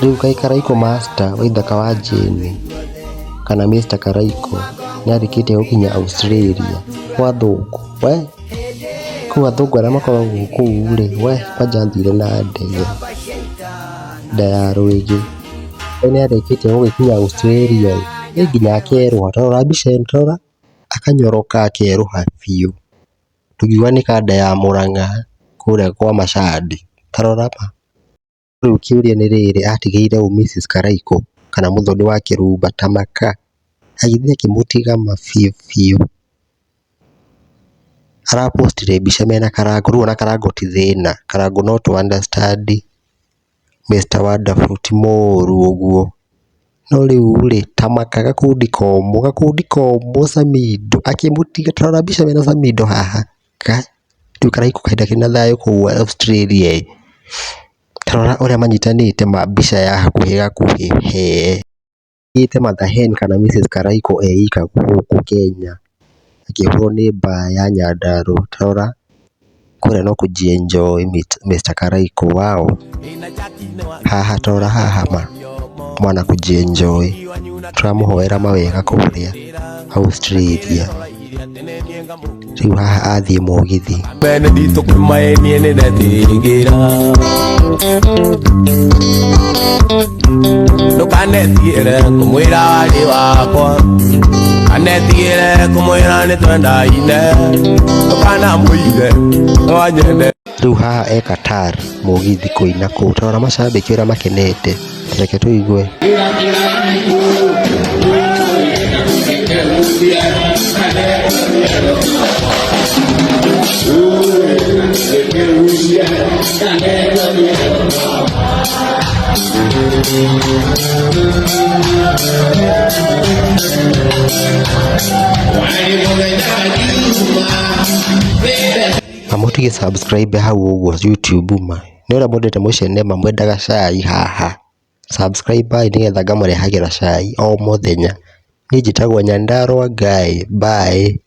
Riu kai Karaiko master waithaka wa Jane kana Mr Karaiko nĩarĩkĩtie gũkinya Australia kwa thũngũ we kwa thũngũ arĩa makoragwo kũu rĩ we kwanja thire na ndege ya Rwĩgĩ nĩarĩkĩtie gũkinya Australia nginya akerũha tarora mbica ĩno tarora akanyoroka akerũha biũ tugiuga nĩ kanda ya Mũrang'a kũrĩa kwa Macandi tarora ma rĩu kĩũria nĩ rĩrĩ atigĩire Mrs Karaiko kana mũthoni wa Kĩrumba Tamaka agithie akĩmũtiga mabiũ arapostire mbica mena Karangũ rĩu ona Karangũ ti thĩna Karangũ no to understand Mr Wonderful ti mũũru ũguo no rĩu rĩ Tamaka gakundi komũ Samido akĩmũtiga tarora mbica mena Samido haha rĩu Karaiko kahinda kena thayũ kũu Australia tarora ũrĩa manyitanĩte mbica ya hakuhĩ he ite Mathaheni kana Mrs Karaiko ika gũkũ Kenya akĩhũrwo nĩ mbaa ya Nyandarua tarora kũrĩa no kũjienjoy Mr Karaiko wao haha tarora haha ma mwana kũjienjoy turamũhoera mawega kũrĩa Australia rĩu haha athiĩ mũgithi ndũkanetiĩre kũmwĩra warĩ wakwa kanetiĩre kũmwĩra nĩtwendaine ndũkanamũige nwanyende rĩu haha Qatar mũgithi kũina kũu tarora macambĩki ũrĩa makenete reke tũigue amutige subscribe hau ũguo YouTube ma nĩ ũrĩa mwendete mũcenema mwendaga cai haha subscribe nĩgetha ngamũrehagĩra cai o mũthenya niĩ njĩtagwo Nyandarua Guy bye.